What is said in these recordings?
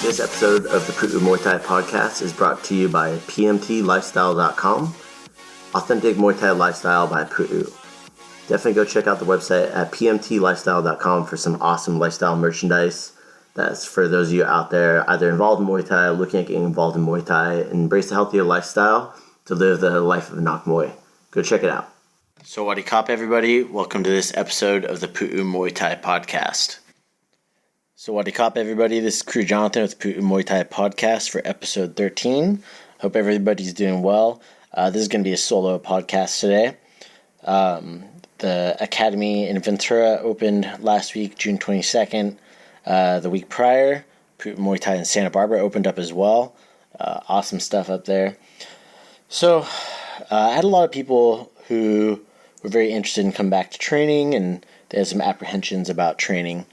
This episode of the Pu'u Muay Thai podcast is brought to you by pmtlifestyle.com, Authentic Muay Thai Lifestyle by Pu'u. Definitely go check out the website at pmtlifestyle.com for some awesome lifestyle merchandise. That's for those of you out there either involved in Muay Thai, looking at getting involved in Muay Thai, and embrace a healthier lifestyle to live the life of Nak Muay. Go check it out. So Wadi Kop, everybody. Welcome to this episode of the Pu'u Muay Thai podcast. So Wadi Kop, everybody. This is Kru Jonathan with Pu'u Muay Thai podcast for episode 13. Hope everybody's doing well. This is going to be a solo podcast today. The Academy in Ventura opened last week, June 22nd. The week prior, Pu'u Muay Thai in Santa Barbara opened up as well. Awesome stuff up there. So I had a lot of people who were very interested in coming back to training, and they had some apprehensions about training.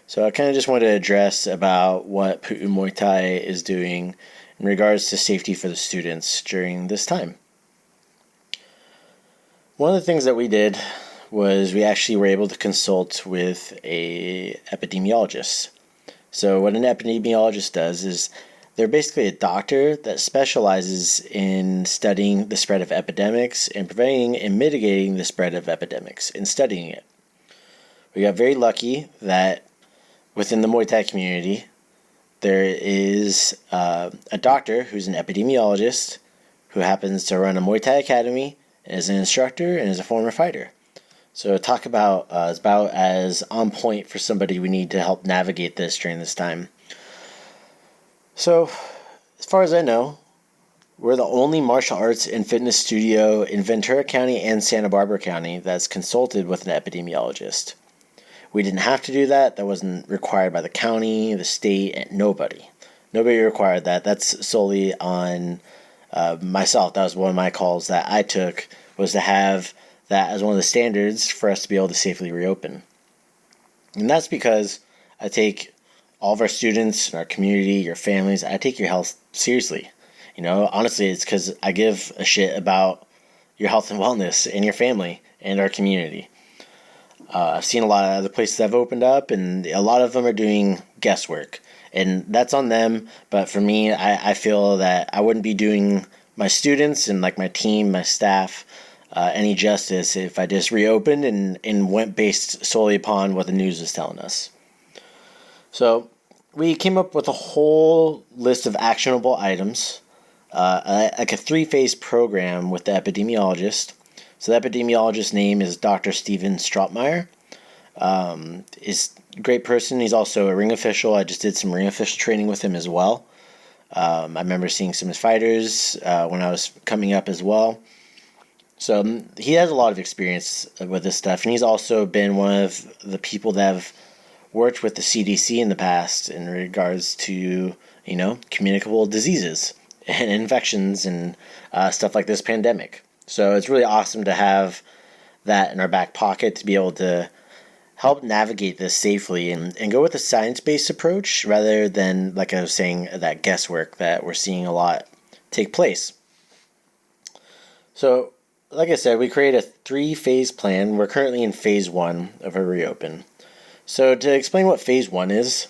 So I kind of just wanted to address about what Pu'u Muay Thai is doing in regards to safety for the students during this time. One of the things that we did was we actually were able to consult with a epidemiologist. So what an epidemiologist does is they're basically a doctor that specializes in studying the spread of epidemics and preventing and mitigating the spread of epidemics and studying it. We got very lucky that within the Muay Thai community, there is a doctor who's an epidemiologist who happens to run a Muay Thai academy, is an instructor, and is a former fighter. So talk about is about as on point for somebody we need to help navigate this during this time. So, as far as I know, we're the only martial arts and fitness studio in Ventura County and Santa Barbara County that's consulted with an epidemiologist. We didn't have to do that. That wasn't required by the county, the state, and nobody. Nobody required that. That's solely on myself. That was one of my calls that I took, was to have that as one of the standards for us to be able to safely reopen. And that's because I take all of our students and our community, your families, I take your health seriously. You know, honestly, it's because I give a shit about your health and wellness and your family and our community. I've seen a lot of other places that have opened up, and a lot of them are doing guesswork. And that's on them, but for me, I feel that I wouldn't be doing my students and like my team, my staff, any justice if I just reopened and went based solely upon what the news is telling us. So we came up with a whole list of actionable items, like a 3-phase program with the epidemiologist. So the epidemiologist's name is Dr. Steven Strautmeyer. He's a great person. He's also a ring official. I just did some ring official training with him as well. I remember seeing some of his fighters when I was coming up as well. So he has a lot of experience with this stuff, and he's also been one of the people that have worked with the CDC in the past in regards to, you know, communicable diseases and infections and stuff like this pandemic. So it's really awesome to have that in our back pocket to be able to help navigate this safely and go with a science-based approach rather than, like I was saying, that guesswork that we're seeing a lot take place. So, like I said, we created a 3-phase plan. We're currently in phase 1 of our reopen. So to explain what phase 1 is,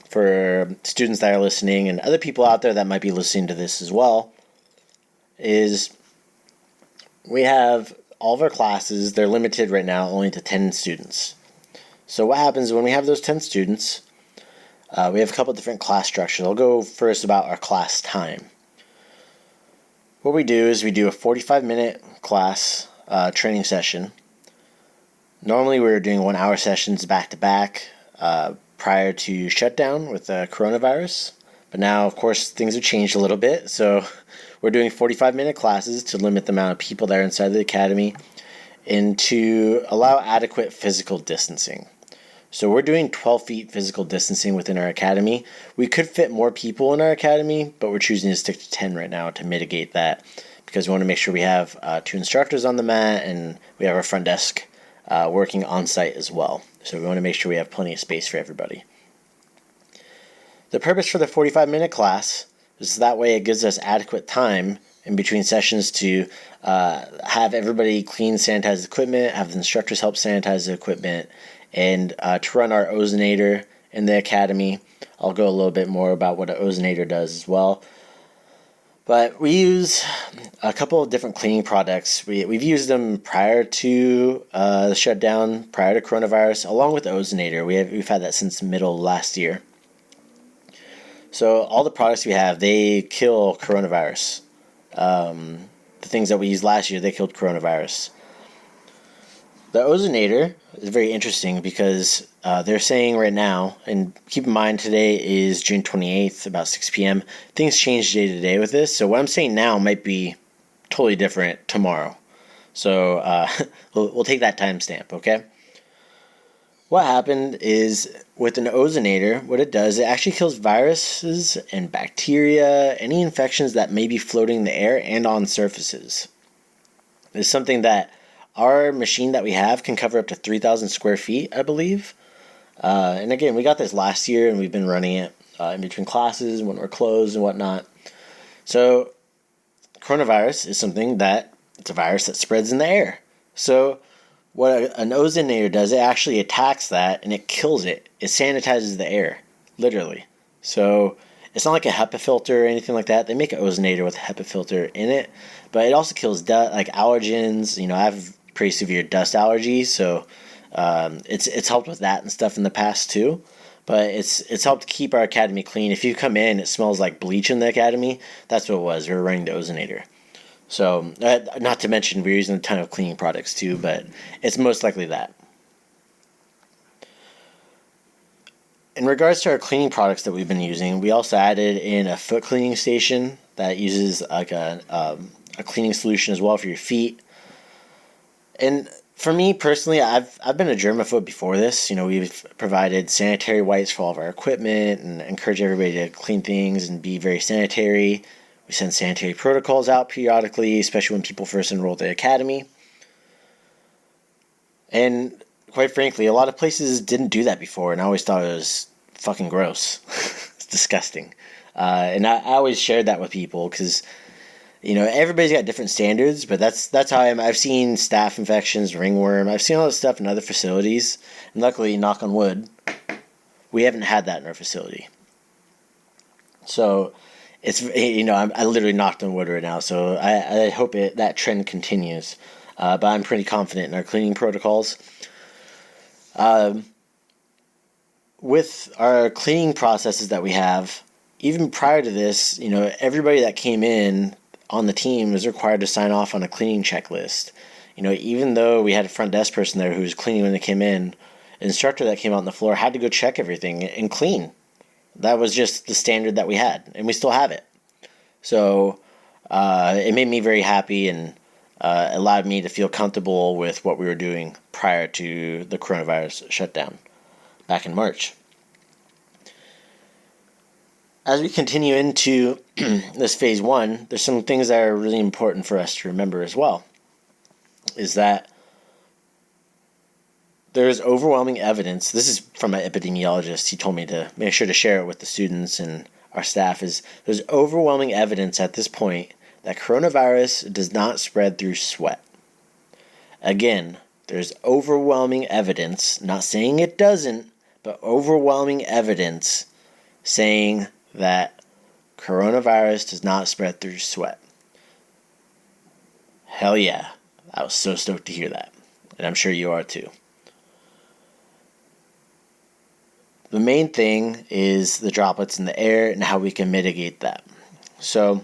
for students that are listening and other people out there that might be listening to this as well, is we have all of our classes, they're limited right now only to 10 students. So what happens when we have those 10 students, we have a couple different class structures. I'll go first about our class time. What we do is we do a 45-minute class training session. Normally we were doing 1-hour sessions back-to-back prior to shutdown with the coronavirus. But now, of course, things have changed a little bit. So we're doing 45-minute classes to limit the amount of people that are inside the academy and to allow adequate physical distancing. So we're doing 12 feet physical distancing within our academy. We could fit more people in our academy, but we're choosing to stick to 10 right now to mitigate that because we want to make sure we have 2 instructors on the mat and we have our front desk working on site as well. So we want to make sure we have plenty of space for everybody. The purpose for the 45-minute class is that way it gives us adequate time in between sessions to have everybody clean, sanitize the equipment, have the instructors help sanitize the equipment, and to run our ozonator in the academy. I'll go a little bit more about what an ozonator does as well. But we use a couple of different cleaning products. We've used them prior to the shutdown, prior to coronavirus, along with the ozonator. We've had that since the middle of last year. So all the products we have, they kill coronavirus. The things that we used last year, they killed coronavirus. The ozonator is very interesting because they're saying right now, and keep in mind today is June 28th, about 6 p.m. Things change day to day with this. So what I'm saying now might be totally different tomorrow. So we'll take that timestamp, okay? What happened is with an ozonator, what it does, it actually kills viruses and bacteria, any infections that may be floating in the air and on surfaces. It's something that our machine that we have can cover up to 3,000 square feet, I believe. And again, we got this last year, and we've been running it in between classes when we're closed and whatnot. So coronavirus is something that it's a virus that spreads in the air. So what an ozonator does, it actually attacks that and it kills it. It sanitizes the air, literally. So it's not like a HEPA filter or anything like that. They make an ozonator with a HEPA filter in it, but it also kills like allergens. I have pretty severe dust allergies, so it's helped with that and stuff in the past too. But it's helped keep our academy clean. If you come in, it smells like bleach in the academy. That's what it was. We were running the ozonator. So not to mention we're using a ton of cleaning products too, but it's most likely that. In regards to our cleaning products that we've been using, we also added in a foot cleaning station that uses like a cleaning solution as well for your feet. And for me personally, I've been a germaphobe before this. We've provided sanitary wipes for all of our equipment and encourage everybody to clean things and be very sanitary. We send sanitary protocols out periodically, especially when people first enroll at the academy. And quite frankly, a lot of places didn't do that before, and I always thought it was fucking gross. It's disgusting. And I always shared that with people because, everybody's got different standards, but that's how I am. I've seen staph infections, ringworm. I've seen all this stuff in other facilities, and luckily, knock on wood, we haven't had that in our facility. So it's, I literally knocked on wood right now, so I hope that trend continues. But I'm pretty confident in our cleaning protocols. With our cleaning processes that we have, even prior to this, everybody that came in on the team was required to sign off on a cleaning checklist. Even though we had a front desk person there who was cleaning when they came in, an instructor that came out on the floor had to go check everything and clean. That was just the standard that we had, and we still have it. So it made me very happy and allowed me to feel comfortable with what we were doing prior to the coronavirus shutdown back in March. As we continue into this phase 1, there's some things that are really important for us to remember as well. Is that there's overwhelming evidence. This is from an epidemiologist. He told me to make sure to share it with the students and our staff. There's overwhelming evidence at this point that coronavirus does not spread through sweat. Again, there's overwhelming evidence, not saying it doesn't, but overwhelming evidence saying that coronavirus does not spread through sweat. Hell yeah. I was so stoked to hear that. And I'm sure you are too. The main thing is the droplets in the air and how we can mitigate that. So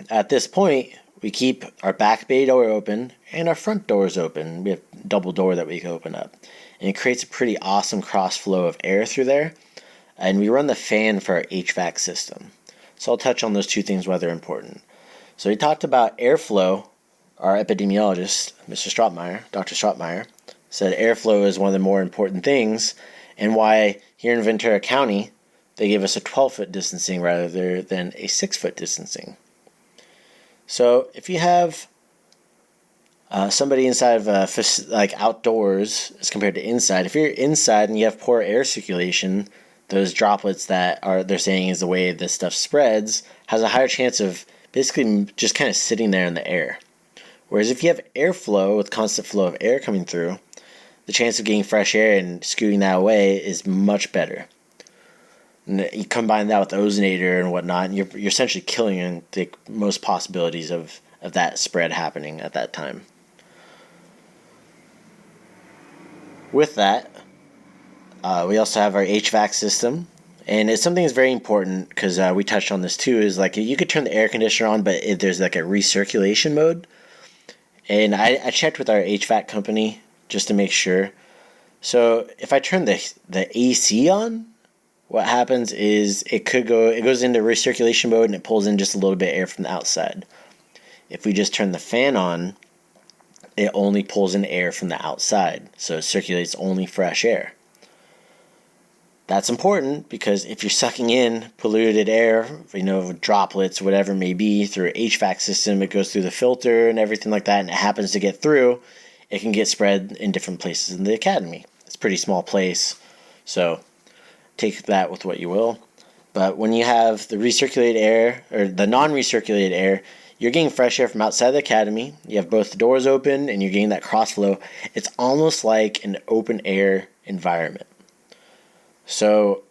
at this point, we keep our back bay door open and our front doors open. We have a double door that we can open up. And it creates a pretty awesome cross flow of air through there. And we run the fan for our HVAC system. So I'll touch on those two things why they're important. So we talked about airflow. Our epidemiologist, Mr. Strautmeyer, Dr. Strautmeyer, said airflow is one of the more important things and why here in Ventura County, they give us a 12-foot distancing rather than a 6-foot distancing. So if you have somebody inside of like outdoors as compared to inside, if you're inside and you have poor air circulation, those droplets that they're saying is the way this stuff spreads has a higher chance of basically just kind of sitting there in the air. Whereas if you have airflow with constant flow of air coming through, the chance of getting fresh air and scooting that away is much better. And you combine that with ozonator and whatnot, and you're essentially killing the most possibilities of that spread happening at that time. With that, we also have our HVAC system. And it's something that's very important because we touched on this too, is like you could turn the air conditioner on, but there's like a recirculation mode. And I checked with our HVAC company just to make sure. So if I turn the AC on, what happens is it goes into recirculation mode and it pulls in just a little bit of air from the outside. If we just turn the fan on, it only pulls in air from the outside. So it circulates only fresh air. That's important because if you're sucking in polluted air, droplets, whatever it may be, through an HVAC system, it goes through the filter and everything like that, and it happens to get through, it can get spread in different places in the academy. It's a pretty small place, so take that with what you will. But when you have the recirculated air, or the non-recirculated air, you're getting fresh air from outside the academy. You have both the doors open, and you're getting that cross flow. It's almost like an open air environment. So,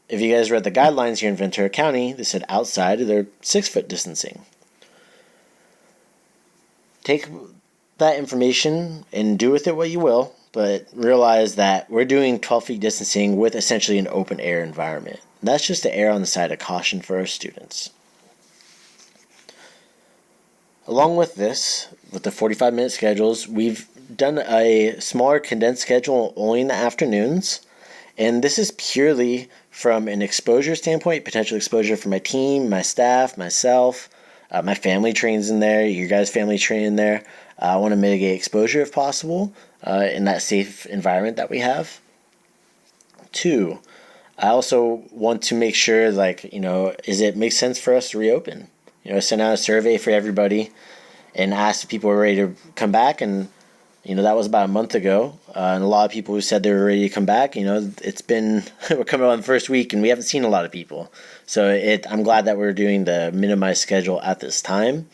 if you guys read the guidelines here in Ventura County, they said outside they're 6 foot distancing. Take that information and do with it what you will, but realize that we're doing 12 feet distancing with essentially an open air environment. And that's just to err on the side of caution for our students. Along with this, with the 45-minute schedules, we've done a smaller condensed schedule only in the afternoons. And this is purely from an exposure standpoint, potential exposure for my team, my staff, myself, my family trains in there, your guys' family train in there. I want to mitigate exposure if possible in that safe environment that we have. 2, I also want to make sure, does it make sense for us to reopen? Send out a survey for everybody and ask if people are ready to come back. And that was about a month ago, and a lot of people who said they were ready to come back, it's been, we're coming on the first week, and we haven't seen a lot of people. So I'm glad that we're doing the minimized schedule at this time.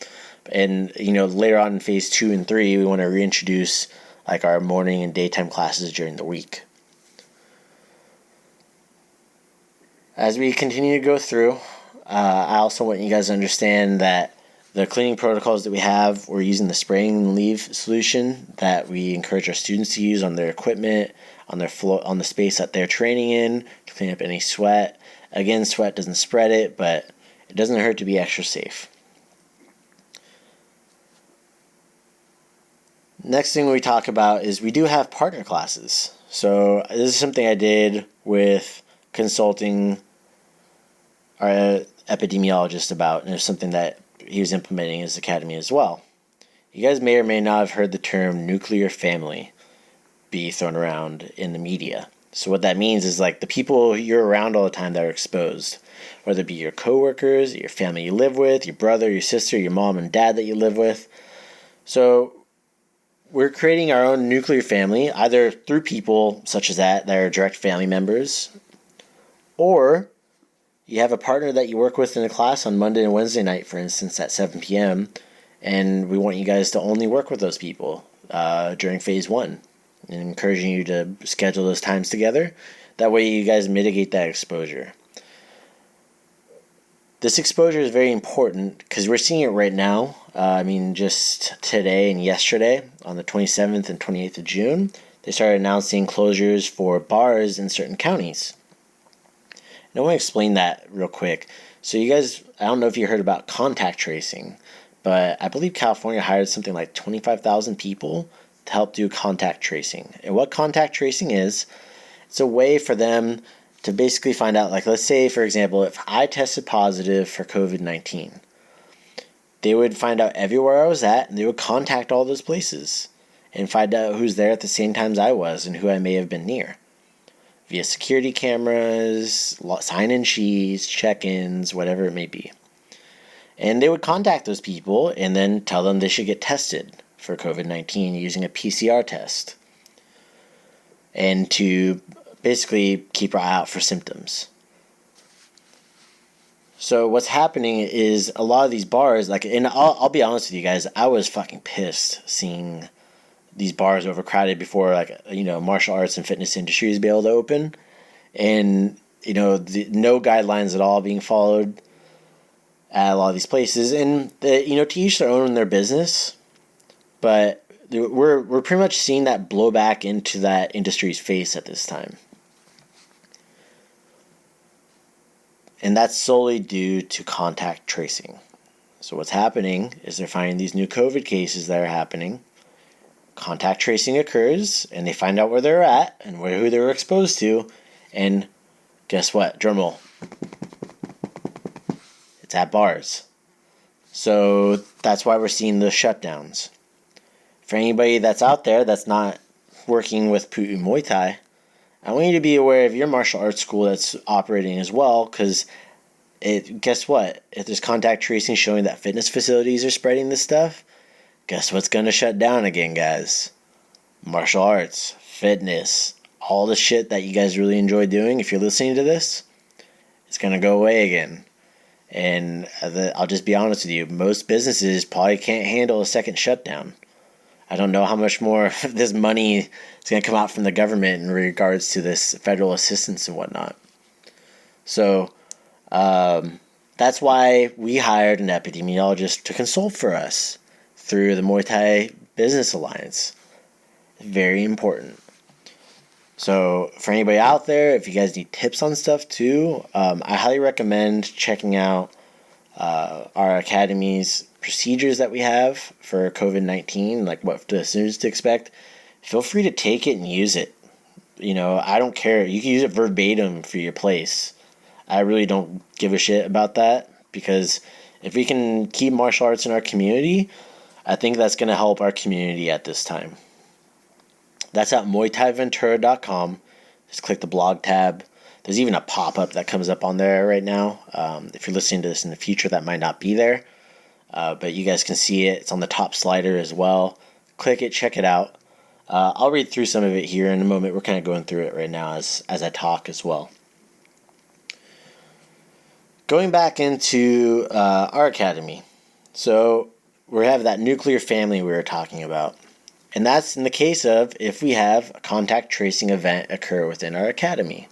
And, later on in phase 2 and 3, we want to reintroduce, our morning and daytime classes during the week. As we continue to go through, I also want you guys to understand that the cleaning protocols that we have, we're using the spraying and leave solution that we encourage our students to use on their equipment, on their on the space that they're training in, to clean up any sweat. Again, sweat doesn't spread it, but it doesn't hurt to be extra safe. Next thing we talk about is we do have partner classes. So this is something I did with consulting our epidemiologist about, and it's something that he was implementing in his academy as well. You guys may or may not have heard the term nuclear family be thrown around in the media. So what that means is the people you're around all the time that are exposed, whether it be your coworkers, your family you live with, your brother, your sister, your mom and dad that you live with. So we're creating our own nuclear family, either through people such as that are direct family members, or you have a partner that you work with in a class on Monday and Wednesday night, for instance, at 7 p.m., and we want you guys to only work with those people during phase 1, and encouraging you to schedule those times together. That way you guys mitigate that exposure. This exposure is very important because we're seeing it right now. Just today and yesterday, on the 27th and 28th of June, they started announcing closures for bars in certain counties. And I want to explain that real quick. So you guys, I don't know if you heard about contact tracing, but I believe California hired something like 25,000 people to help do contact tracing. And what contact tracing is, it's a way for them to basically find out, let's say, for example, if I tested positive for COVID-19, they would find out everywhere I was at, and they would contact all those places and find out who's there at the same times I was and who I may have been near. Via security cameras, sign-in sheets, check-ins, whatever it may be. And they would contact those people and then tell them they should get tested for COVID-19 using a PCR test. And to basically keep our eye out for symptoms. So what's happening is a lot of these bars, and I'll be honest with you guys, I was fucking pissed seeing these bars overcrowded before, like, martial arts and fitness industries be able to open, and no guidelines at all being followed at a lot of these places, and to each their own in their business, but we're pretty much seeing that blow back into that industry's face at this time. And that's solely due to contact tracing. So what's happening is they're finding these new COVID cases that are happening. Contact tracing occurs, and they find out where they're at and who they were exposed to, and guess what? Drumroll. It's at bars. So that's why we're seeing the shutdowns. For anybody that's out there that's not working with Pu'u Muay Thai, I want you to be aware of your martial arts school that's operating as well, because guess what? If there's contact tracing showing that fitness facilities are spreading this stuff, guess what's going to shut down again, guys? Martial arts, fitness, all the shit that you guys really enjoy doing. If you're listening to this, it's going to go away again. And I'll just be honest with you, most businesses probably can't handle a second shutdown. I don't know how much more of this money is going to come out from the government in regards to this federal assistance and whatnot. So that's why we hired an epidemiologist to consult for us through the Muay Thai Business Alliance. Very important. So for anybody out there, if you guys need tips on stuff too, I highly recommend checking out our academy's procedures that we have for COVID-19, like what the students to expect. Feel free to take it and use it. I don't care. You can use it verbatim for your place. I really don't give a shit about that, because if we can keep martial arts in our community, I think that's going to help our community at this time. That's at muaythaiventura.com. Just click the blog tab. There's even a pop-up that comes up on there right now. If you're listening to this in the future, that might not be there. But you guys can see it. It's on the top slider as well. Click it, check it out. I'll read through some of it here in a moment. We're kind of going through it right now as I talk as well. Going back into our academy. So we have that nuclear family we were talking about. And that's in the case of if we have a contact tracing event occur within our academy.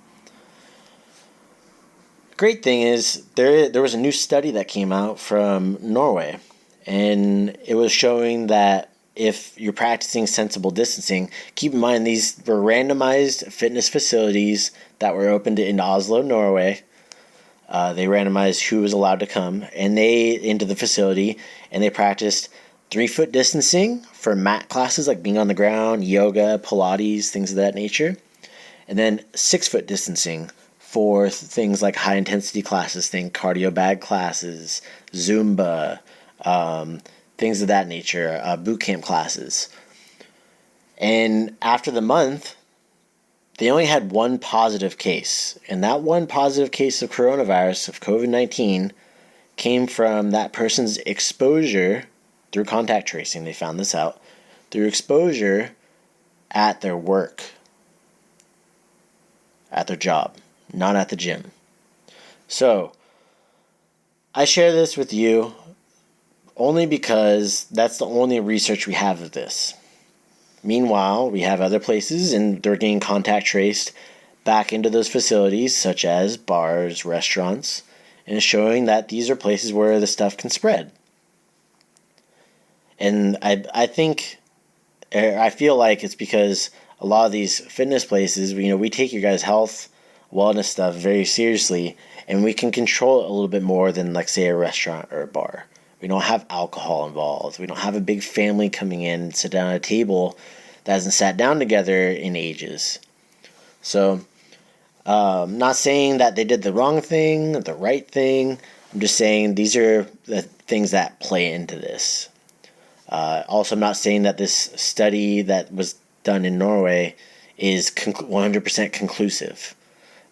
Great thing is there was a new study that came out from Norway, and it was showing that if you're practicing sensible distancing, keep in mind these were randomized fitness facilities that were opened in Oslo, Norway. They randomized who was allowed to come into the facility, and they practiced 3-foot distancing for mat classes like being on the ground, yoga, Pilates, things of that nature, and then 6-foot distancing for things like high-intensity classes, think cardio bag classes, Zumba, things of that nature, boot camp classes. And after the month, they only had one positive case. And that one positive case of coronavirus, of COVID-19, came from that person's exposure through contact tracing. They found this out through exposure at their work, at their job, not at the gym. So I share this with you only because that's the only research we have of this. Meanwhile, we have other places, and they're getting contact traced back into those facilities, such as bars, restaurants, and it's showing that these are places where the stuff can spread. And I feel like it's because a lot of these fitness places, we take your guys' health, wellness stuff very seriously, and we can control it a little bit more than, like, say, a restaurant or a bar. We don't have alcohol involved. We don't have a big family coming in and sit down at a table that hasn't sat down together in ages. So, not saying that they did the wrong thing, the right thing. I'm just saying these are the things that play into this. Also, I'm not saying that this study that was done in Norway is 100% conclusive.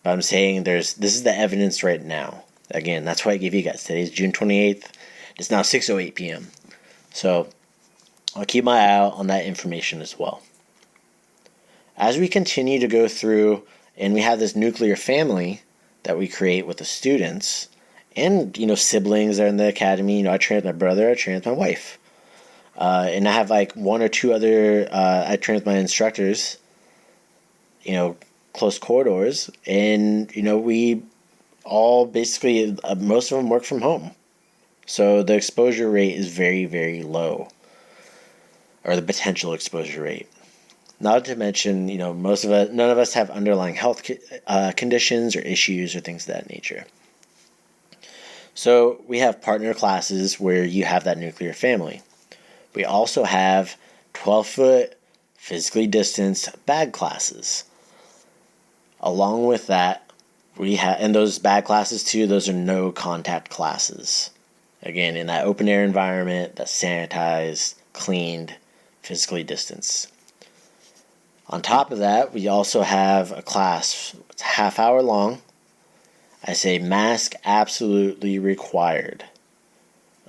But I'm saying this is the evidence right now. Again, that's why I gave you guys. Today's June 28th. It's now 6:08 p.m. So I'll keep my eye out on that information as well. As we continue to go through, and we have this nuclear family that we create with the students, and siblings that are in the academy. I train with my brother, I train with my wife. And I have like one or two other, I train with my instructors, close corridors. And, we all basically, most of them work from home. So the exposure rate is very, very low, or the potential exposure rate. Not to mention, none of us have underlying health conditions or issues or things of that nature. So we have partner classes where you have that nuclear family. We also have 12-foot physically distanced bag classes. Along with that, and those bag classes too, those are no contact classes. Again, in that open air environment, that's sanitized, cleaned, physically distanced. On top of that, we also have a class. It's a half hour long. I say mask absolutely required.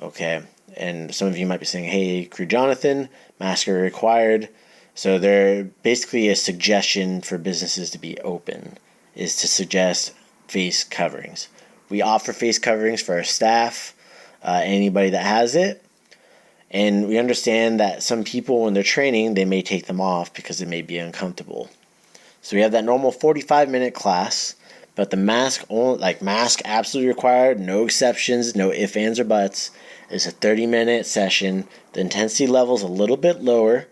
Okay, and some of you might be saying, hey, Kru Jonathan, mask are required. So they're basically a suggestion for businesses to be open, is to suggest face coverings. We offer face coverings for our staff, anybody that has it. And we understand that some people, when they're training, they may take them off because it may be uncomfortable. So we have that normal 45-minute class, but the mask absolutely required, no exceptions, no ifs, ands, or buts. It's a 30-minute session. The intensity level is a little bit lower,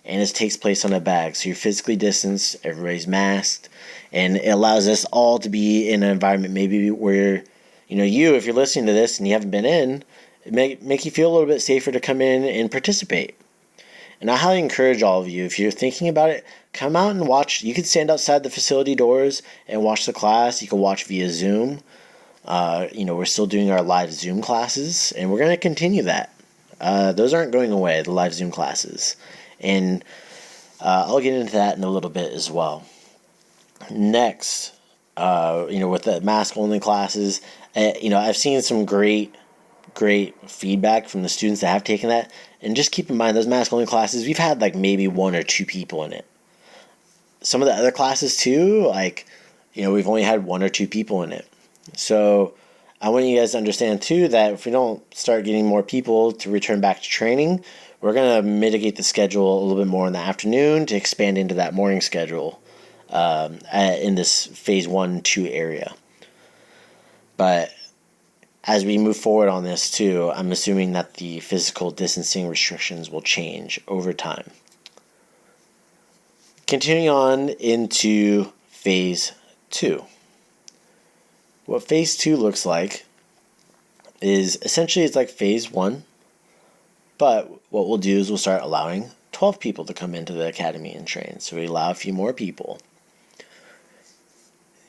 and it takes place on a bag. So you're physically distanced, everybody's masked, and it allows us all to be in an environment maybe where, if you're listening to this and you haven't been in, it make you feel a little bit safer to come in and participate. And I highly encourage all of you, if you're thinking about it, come out and watch. You can stand outside the facility doors and watch the class. You can watch via Zoom. We're still doing our live Zoom classes, and we're going to continue that. Those aren't going away, the live Zoom classes. And I'll get into that in a little bit as well. Next, with the mask-only classes, I've seen some great feedback from the students that have taken that. And just keep in mind, those mask-only classes, we've had like maybe one or two people in it. Some of the other classes too, we've only had one or two people in it. So I want you guys to understand too that if we don't start getting more people to return back to training, we're going to mitigate the schedule a little bit more in the afternoon to expand into that morning schedule in this phase 1-2 area. But as we move forward on this too, I'm assuming that the physical distancing restrictions will change over time. Continuing on into phase 2. What phase 2 looks like is essentially it's like phase 1, but what we'll do is we'll start allowing 12 people to come into the academy and train. So we allow a few more people.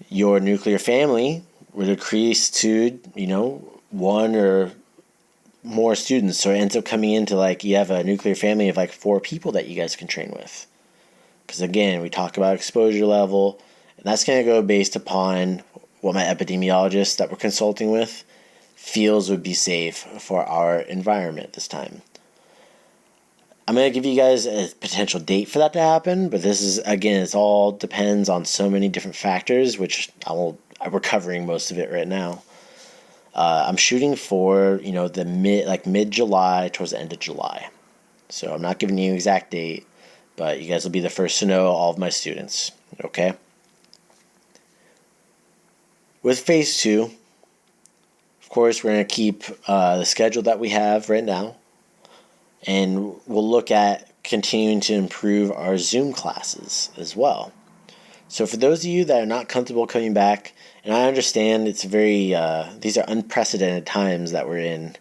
Your nuclear family would increase to, one or more students. So it ends up coming into you have a nuclear family of 4 people that you guys can train with. Because again, we talk about exposure level, and that's going to go based upon what my epidemiologist that we're consulting with feels would be safe for our environment this time. I'm going to give you guys a potential date for that to happen, but this is, again, it all depends on so many different factors, which we're covering most of it right now. I'm shooting for, the mid-July towards the end of July. So I'm not giving you an exact date, but you guys will be the first to know, all of my students, okay? With phase 2, of course, we're going to keep the schedule that we have right now, and we'll look at continuing to improve our Zoom classes as well. So for those of you that are not comfortable coming back, and I understand it's these are unprecedented times that we're in.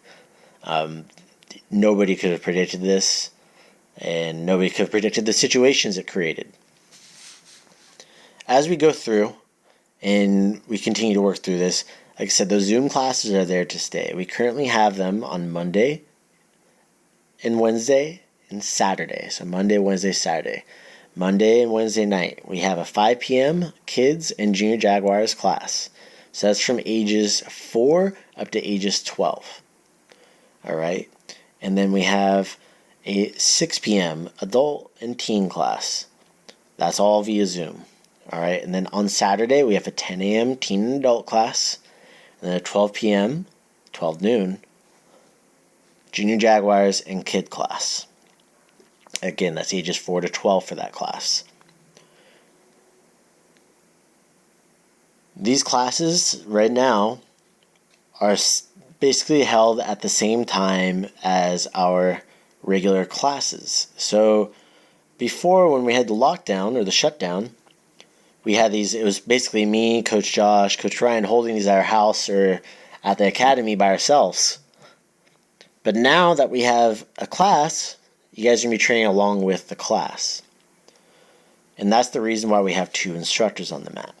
Nobody could have predicted this, and nobody could have predicted the situations it created. As we go through, and we continue to work through this, like I said, those Zoom classes are there to stay. We currently have them on Monday and Wednesday and Saturday. So Monday, Wednesday, Saturday. Monday and Wednesday night, we have a 5 p.m. Kids and Junior Jaguars class. So that's from ages 4 up to ages 12. All right. And then we have a 6 p.m. adult and teen class. That's all via Zoom. All right. And then on Saturday, we have a 10 a.m. teen and adult class. And then a 12 p.m., 12 noon, Junior Jaguars and kid class. Again, that's ages 4 to 12 for that class. These classes right now are basically held at the same time as our regular classes. So before, when we had the lockdown or the shutdown, we had these, it was basically me, Coach Josh, Coach Ryan holding these at our house or at the academy by ourselves. But now that we have a class, you guys are going to be training along with the class. And that's the reason why we have 2 instructors on the mat.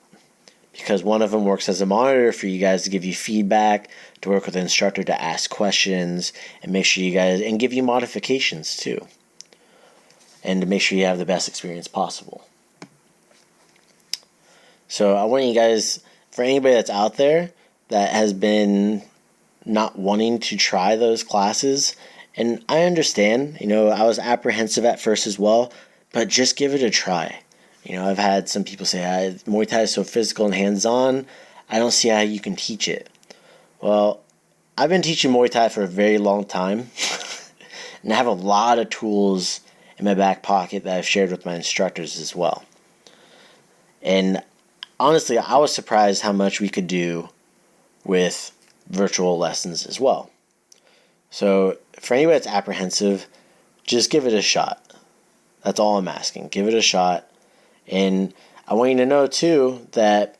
Because one of them works as a monitor for you guys to give you feedback, to work with the instructor to ask questions, and make sure you guys, and give you modifications too. And to make sure you have the best experience possible. So I want you guys, for anybody that's out there that has been not wanting to try those classes, and I understand, I was apprehensive at first as well, but just give it a try. I've had some people say, Muay Thai is so physical and hands-on, I don't see how you can teach it. Well, I've been teaching Muay Thai for a very long time, and I have a lot of tools in my back pocket that I've shared with my instructors as well. And honestly, I was surprised how much we could do with virtual lessons as well. So for anybody that's apprehensive, just give it a shot. That's all I'm asking. Give it a shot. And I want you to know too that,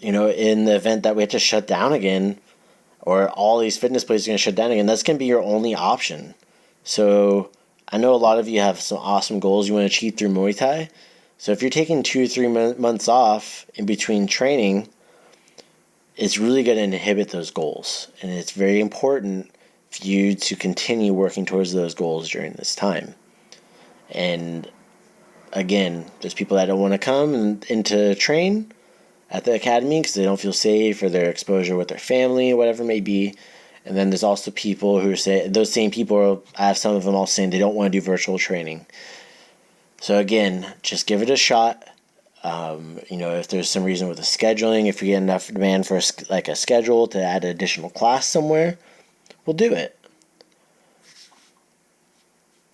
in the event that we have to shut down again, or all these fitness places are going to shut down again, that's going to be your only option. So I know a lot of you have some awesome goals you want to achieve through Muay Thai. So if you're taking 2 or 3 months off in between training, it's really going to inhibit those goals. And it's very important for you to continue working towards those goals during this time. And again, there's people that don't want to come in to train at the academy because they don't feel safe or their exposure with their family or whatever it may be. And then there's also people who say, those same people, I have some of them all saying they don't want to do virtual training. So again, just give it a shot. If there's some reason with the scheduling, if we get enough demand for a schedule to add an additional class somewhere, we'll do it.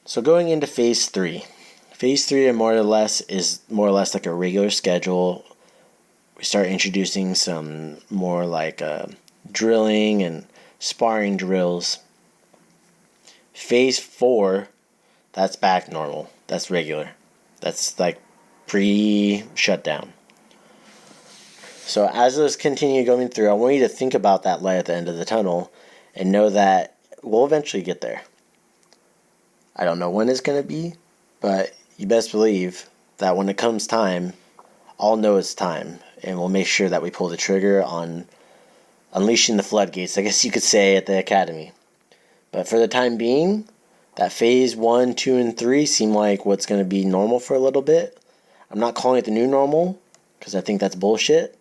So going into phase 3. Phase 3 is more or less like a regular schedule. We start introducing some more like drilling and sparring drills. Phase 4, that's back normal. That's regular. That's like pre-shutdown. So as those continue going through, I want you to think about that light at the end of the tunnel and know that we'll eventually get there. I don't know when it's going to be, but you best believe that when it comes time, I'll know it's time, and we'll make sure that we pull the trigger on unleashing the floodgates, I guess you could say, at the academy. But for the time being, that phase 1, 2, and 3 seem like what's going to be normal for a little bit. I'm not calling it the new normal, because I think that's bullshit.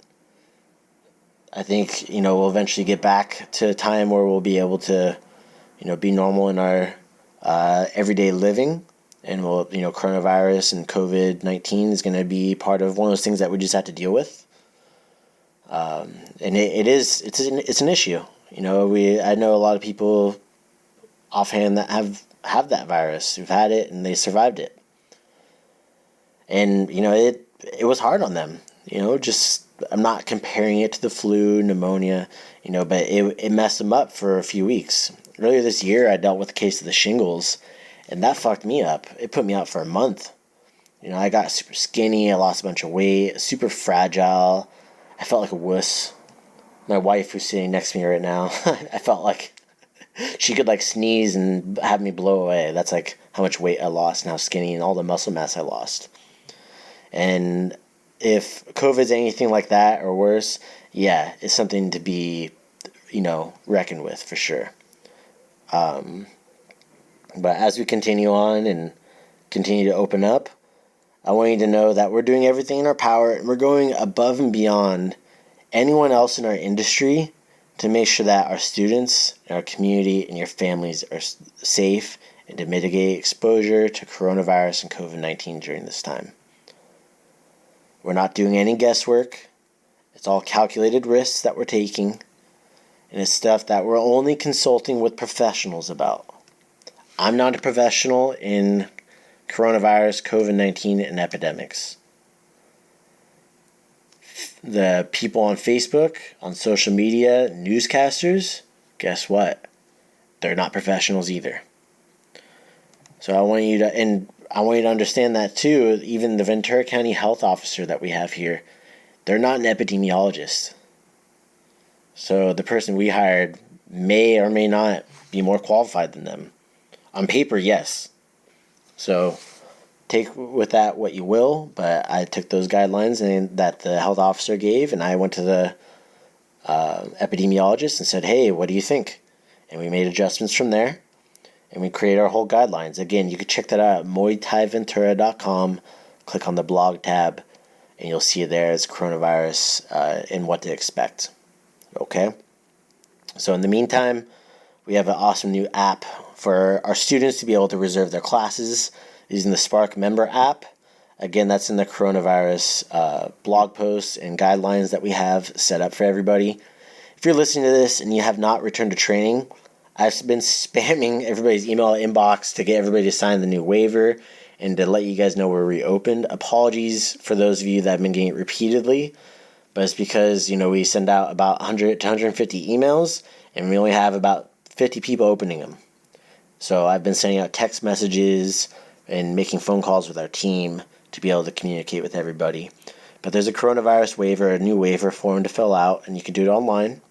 I think, we'll eventually get back to a time where we'll be able to, be normal in our everyday living. And we'll, coronavirus and COVID-19 is going to be part of one of those things that we just have to deal with. And it's an issue. I know a lot of people offhand that have that virus, who've had it and they survived it. And, it was hard on them, I'm not comparing it to the flu, pneumonia, but it messed them up for a few weeks. Earlier this year, I dealt with a case of the shingles, and that fucked me up. It put me out for a month. I got super skinny, I lost a bunch of weight, super fragile. I felt like a wuss. My wife, who's sitting next to me right now, I felt like she could sneeze and have me blow away. That's how much weight I lost and how skinny and all the muscle mass I lost. And if COVID's anything like that or worse, yeah, it's something to be, reckoned with for sure. But as we continue on and continue to open up, I want you to know that we're doing everything in our power and we're going above and beyond anyone else in our industry to make sure that our students, our community, and your families are safe and to mitigate exposure to coronavirus and COVID-19 during this time. We're not doing any guesswork. It's all calculated risks that we're taking, and it's stuff that we're only consulting with professionals about. I'm not a professional in coronavirus, COVID-19, and epidemics. The people on Facebook, on social media, newscasters, guess what? They're not professionals either. So I want you to understand that too. Even the Ventura County health officer that we have here, they're not an epidemiologist. So the person we hired may or may not be more qualified than them. On paper, yes. So take with that what you will, but I took those guidelines that the health officer gave, and I went to the epidemiologist and said, hey, what do you think? And we made adjustments from there, and we created our whole guidelines. Again, you can check that out at muaythaiventura.com, click on the blog tab, and you'll see it there as coronavirus and what to expect. Okay? So in the meantime, we have an awesome new app for our students to be able to reserve their classes using the Spark member app. Again, that's in the coronavirus blog posts and guidelines that we have set up for everybody. If you're listening to this and you have not returned to training, I've been spamming everybody's email inbox to get everybody to sign the new waiver and to let you guys know we're reopened. Apologies for those of you that have been getting it repeatedly, but it's because, we send out about 100 to 150 emails and we only have about 50 people opening them. So I've been sending out text messages and making phone calls with our team to be able to communicate with everybody. But there's a coronavirus waiver, a new waiver form to fill out, and you can do it online.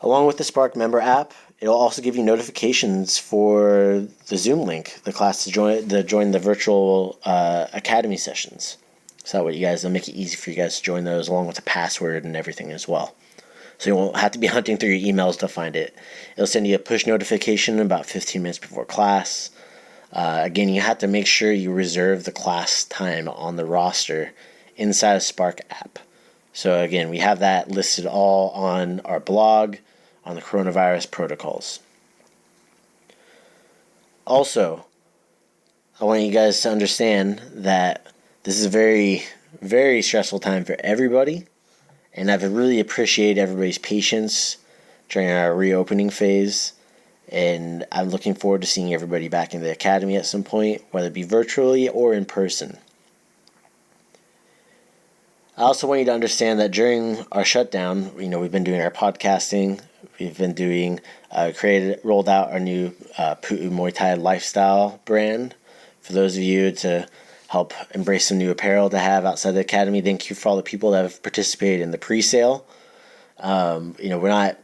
Along with the Spark member app, it'll also give you notifications for the Zoom link, the class to join the virtual academy sessions. So it'll make it easy for you guys to join those, along with the password and everything as well. So you won't have to be hunting through your emails to find it. It'll send you a push notification about 15 minutes before class. Again, you have to make sure you reserve the class time on the roster inside of Spark app. So again, we have that listed all on our blog on the coronavirus protocols. Also, I want you guys to understand that this is a very, very stressful time for everybody, and I've really appreciated everybody's patience during our reopening phase, and I'm looking forward to seeing everybody back in the academy at some point, whether it be virtually or in person. I also want you to understand that during our shutdown, we've been doing our podcasting. We've been rolled out our new Pu'u Muay Thai lifestyle brand. For those of you to help embrace some new apparel to have outside the academy, thank you for all the people that have participated in the pre-sale. We're not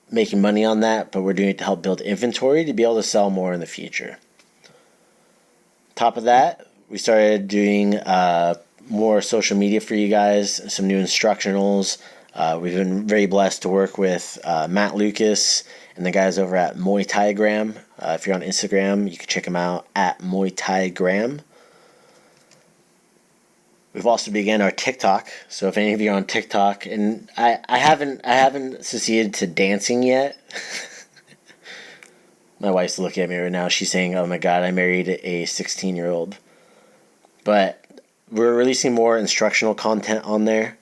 making money on that, but we're doing it to help build inventory to be able to sell more in the future. Top of that, we started doing more social media for you guys, some new instructionals. We've been very blessed to work with Matt Lucas and the guys over at Muay Thai Gram. If you're on Instagram, you can check them out at Muay Thai Gram. We've also begun our TikTok. So if any of you are on TikTok, and I haven't succeeded to dancing yet. My wife's looking at me right now. She's saying, "Oh my God, I married a 16-year-old." But we're releasing more instructional content on there.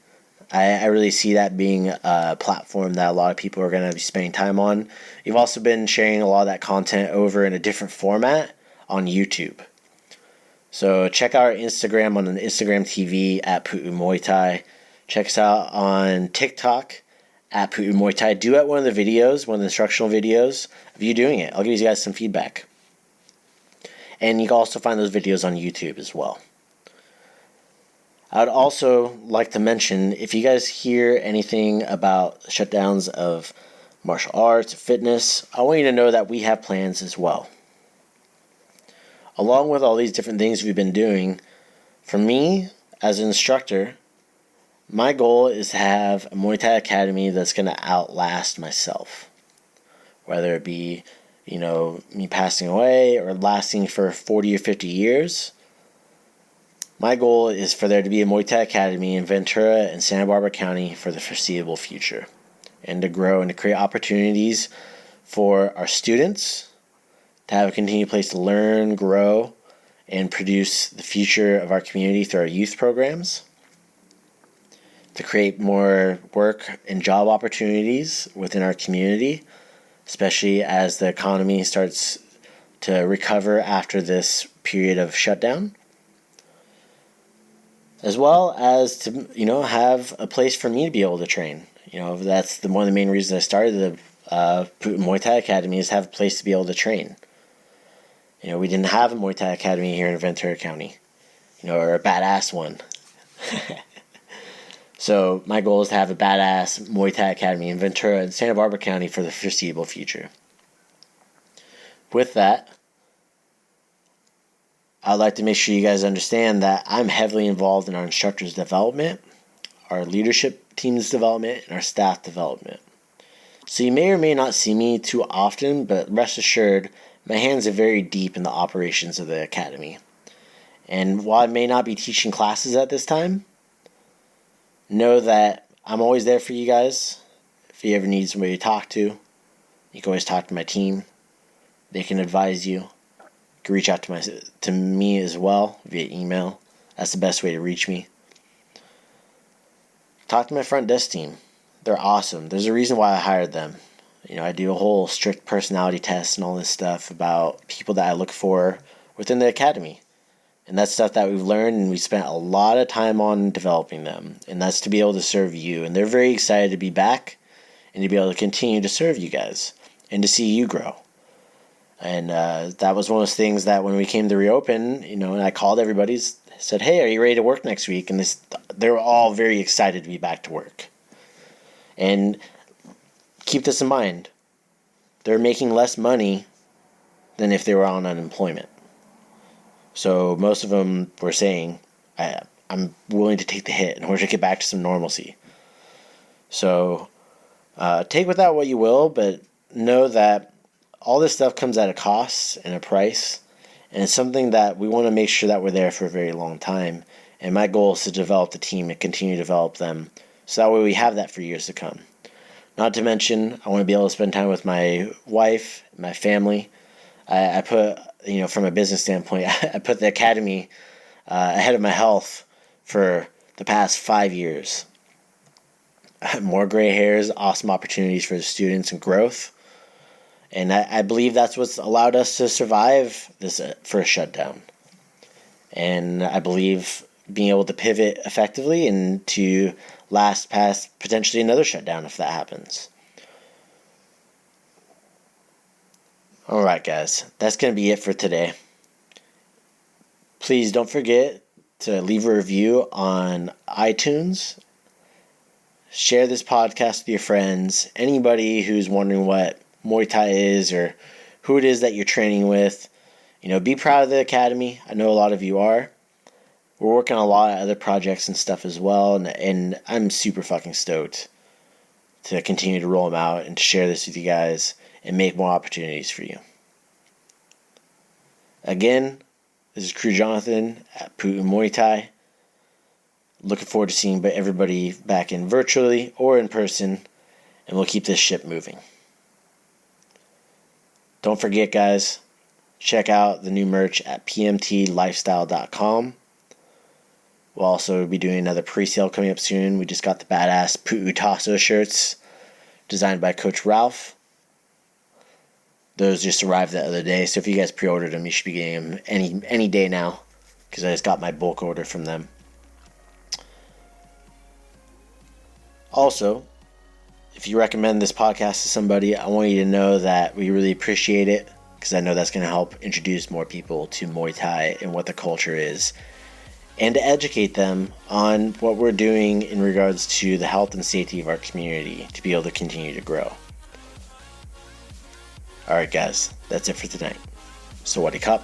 I really see that being a platform that a lot of people are going to be spending time on. We've also been sharing a lot of that content over in a different format on YouTube. So check out our Instagram on an Instagram TV at Pu'u Muay Thai. Check us out on TikTok at Pu'u Muay Thai. Do it one of the videos, one of the instructional videos of you doing it. I'll give you guys some feedback. And you can also find those videos on YouTube as well. I would also like to mention, if you guys hear anything about shutdowns of martial arts, fitness, I want you to know that we have plans as well. Along with all these different things we've been doing, for me, as an instructor, my goal is to have a Muay Thai academy that's going to outlast myself. Whether it be, me passing away or lasting for 40 or 50 years. My goal is for there to be a Muay Thai academy in Ventura and Santa Barbara County for the foreseeable future, and to grow and to create opportunities for our students to have a continued place to learn, grow, and produce the future of our community through our youth programs, to create more work and job opportunities within our community, especially as the economy starts to recover after this period of shutdown, as well as to, have a place for me to be able to train. That's one of the main reasons I started the Pu'u Muay Thai Academy, is to have a place to be able to train. We didn't have a Muay Thai Academy here in Ventura County, or a badass one. So my goal is to have a badass Muay Thai Academy in Ventura and Santa Barbara County for the foreseeable future. With that, I'd like to make sure you guys understand that I'm heavily involved in our instructors' development, our leadership team's development, and our staff development. So you may or may not see me too often, but rest assured, my hands are very deep in the operations of the academy. And while I may not be teaching classes at this time, know that I'm always there for you guys. If you ever need somebody to talk to, you can always talk to my team. They can advise you. You can reach out to me as well via email. That's the best way to reach me. Talk to my front desk team. They're awesome. There's a reason why I hired them. I do a whole strict personality test and all this stuff about people that I look for within the academy. And that's stuff that we've learned, and we spent a lot of time on developing them. And that's to be able to serve you. And they're very excited to be back and to be able to continue to serve you guys and to see you grow. And that was one of those things that when we came to reopen, and I called everybody, said, hey, are you ready to work next week? And they were all very excited to be back to work. And keep this in mind. They're making less money than if they were on unemployment. So most of them were saying, I'm willing to take the hit in order to get back to some normalcy. So take with that what you will, but know that all this stuff comes at a cost and a price. And it's something that we want to make sure that we're there for a very long time. And my goal is to develop the team and continue to develop them, so that way we have that for years to come. Not to mention, I want to be able to spend time with my wife, my family. I put, from a business standpoint, I put the academy ahead of my health for the past 5 years. More gray hairs, awesome opportunities for the students and growth. And I believe that's what's allowed us to survive this first shutdown. And I believe being able to pivot effectively and to last past potentially another shutdown if that happens. Alright guys, that's going to be it for today. Please don't forget to leave a review on iTunes. Share this podcast with your friends. Anybody who's wondering what Muay Thai is or who it is that you're training with. Be proud of the academy. I know a lot of you are. We're working on a lot of other projects and stuff as well, and I'm super fucking stoked to continue to roll them out and to share this with you guys and make more opportunities for you. Again, this is Kru Jonathan at Pu'u Muay Thai. Looking forward to seeing everybody back in virtually or in person, and we'll keep this ship moving. Don't forget, guys, check out the new merch at pmtlifestyle.com. We'll also be doing another pre-sale coming up soon. We just got the badass Pu'u Tasso shirts designed by Coach Ralph. Those just arrived the other day, so if you guys pre-ordered them, you should be getting them any day now, because I just got my bulk order from them. Also, if you recommend this podcast to somebody, I want you to know that we really appreciate it, because I know that's going to help introduce more people to Muay Thai and what the culture is, and to educate them on what we're doing in regards to the health and safety of our community to be able to continue to grow. Alright guys, that's it for tonight. Sawadee Cup.